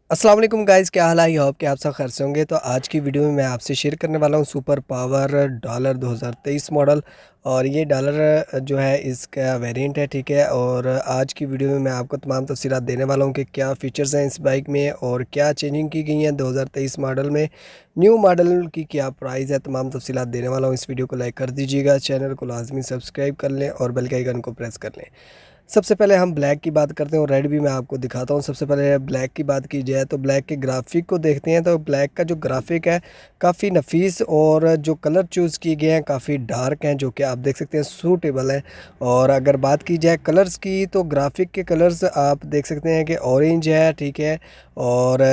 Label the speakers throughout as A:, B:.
A: अस्सलाम वालेकुम गाइस, क्या हाल है? आई होप कि आप सब खैर से होंगे। तो आज की वीडियो में मैं आपसे शेयर करने वाला हूँ सुपर पावर डॉलर 2023 मॉडल। और ये डॉलर जो है इसका वेरिएंट है, ठीक है। और आज की वीडियो में मैं आपको तमाम तफसीलात देने वाला हूँ कि क्या फ़ीचर्स हैं इस बाइक में और क्या चेंजिंग की गई हैं 2023 मॉडल में। न्यू मॉडल की क्या प्राइस है, तमाम तफसीलात देने वाला हूँ। इस वीडियो को लाइक कर दीजिएगा, चैनल को लाजमी सब्सक्राइब कर लें और बेल के आइकन को प्रेस कर लें। सबसे पहले हम ब्लैक की बात करते हैं और रेड भी मैं आपको दिखाता हूँ। सबसे पहले ब्लैक की बात की जाए तो ब्लैक के ग्राफिक को देखते हैं। तो ब्लैक का जो ग्राफिक है काफ़ी नफीस और जो कलर चूज़ किए गए हैं काफ़ी डार्क हैं, जो कि आप देख सकते हैं सूटेबल हैं। और अगर बात की जाए कलर्स की तो ग्राफिक के कलर्स आप देख सकते हैं कि ऑरेंज है, ठीक है, और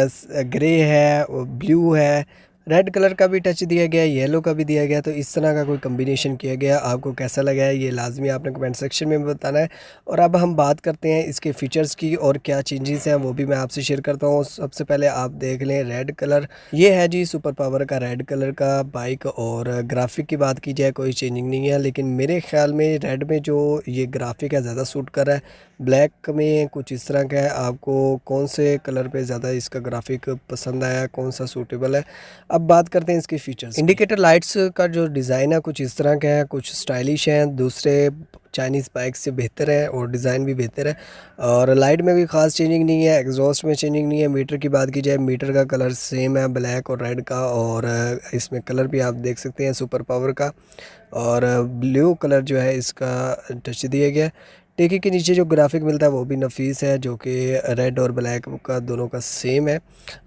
A: ग्रे है, ब्लू है, रेड कलर का भी टच दिया गया है, येलो का भी दिया गया है। तो इस तरह का कोई कम्बिनेशन किया गया, आपको कैसा लगा है ये लाजमी आपने कमेंट सेक्शन में बताना है। और अब हम बात करते हैं इसके फ़ीचर्स की और क्या चेंजेस हैं वो भी मैं आपसे शेयर करता हूँ। सबसे पहले आप देख लें रेड कलर, ये है जी सुपर पावर का रेड कलर का बाइक। और ग्राफिक की बात की जाए कोई चेंजिंग नहीं है, लेकिन मेरे ख्याल में रेड में जो ये ग्राफिक है ज़्यादा सूट कर रहा है। ब्लैक में कुछ इस तरह का है। आपको कौन से कलर पे ज़्यादा इसका ग्राफिक पसंद आया, कौन सा सूटेबल है। अब बात करते हैं इसके फीचर्स। इंडिकेटर लाइट्स का जो डिज़ाइन है कुछ इस तरह का है, कुछ स्टाइलिश हैं, दूसरे चाइनीज़ बाइक से बेहतर है और डिज़ाइन भी बेहतर है। और लाइट में भी ख़ास चेंजिंग नहीं है, एग्जॉस्ट में चेंजिंग नहीं है। मीटर की बात की जाए, मीटर का कलर सेम है ब्लैक और रेड का। और इसमें कलर भी आप देख सकते हैं सुपर पावर का। और ब्लू कलर जो है इसका टच दिया गया है। टेकी के नीचे जो ग्राफिक मिलता है वो भी नफीस है, जो कि रेड और ब्लैक का दोनों का सेम है।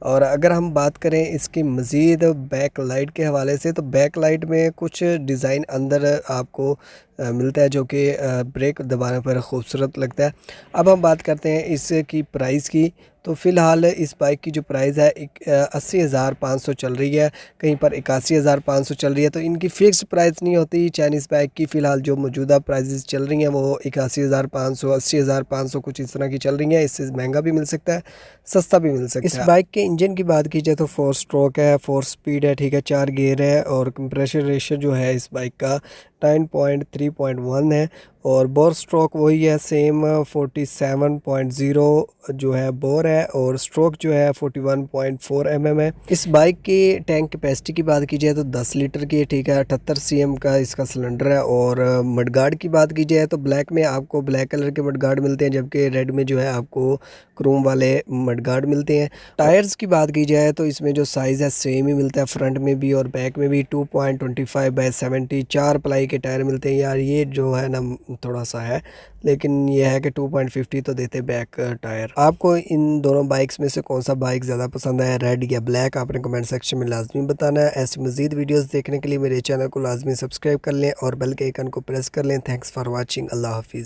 A: और अगर हम बात करें इसकी मज़ीद बैक लाइट के हवाले से, तो बैक लाइट में कुछ डिज़ाइन अंदर आपको मिलता है, जो कि ब्रेक दबाने पर खूबसूरत लगता है। अब हम बात करते हैं इसकी प्राइस की। तो फ़िलहाल इस बाइक की जो प्राइस है 80,500 चल रही है, कहीं पर 81,500 चल रही है। तो इनकी फ़िक्स प्राइस नहीं होती चाइनीज़ बाइक की। फ़िलहाल जो मौजूदा प्राइसेस चल रही हैं वो 81,500, 80,500 कुछ इस तरह की चल रही हैं। इससे महंगा भी मिल सकता है, सस्ता भी मिल सकता है। इस बाइक के इंजन की बात की जाए तो 4 स्ट्रोक है, 4 स्पीड है, ठीक है, 4 गियर है। और कंप्रेशर रेशियो जो है इस बाइक का 9.3.1 है। और बोर स्ट्रोक वही है सेम, 47.0 जो है बोर है। और स्ट्रोक जो है 41.4 है। इस बाइक की टैंक कैपेसिटी की बात की जाए तो 10 लीटर की है, ठीक है, 78 सीएम का इसका सिलेंडर है। और मडगार्ड की बात की जाए तो ब्लैक में आपको ब्लैक कलर के मडगार्ड मिलते हैं, जबकि रेड में जो है आपको क्रोम वाले मडगार्ड मिलते हैं। टायर्स की बात की जाए तो इसमें जो साइज़ है सेम ही मिलता है, फ्रंट में भी और बैक में भी। 2.25/70 4 प्लाई के टायर मिलते हैं। यार ये जो है ना थोड़ा सा है, लेकिन ये है कि 2.50 तो देते बैक टायर। आपको इन दोनों बाइक्स में से कौन सा बाइक ज़्यादा पसंद है, रेड या ब्लैक, आपने कमेंट सेक्शन में लाजमी बताना है। ऐसी मज़ीद वीडियोस देखने के लिए मेरे चैनल को लाजमी सब्सक्राइब कर लें और बेल के आइकन को प्रेस कर लें। Thanks for watching. अल्लाह हाफिज़।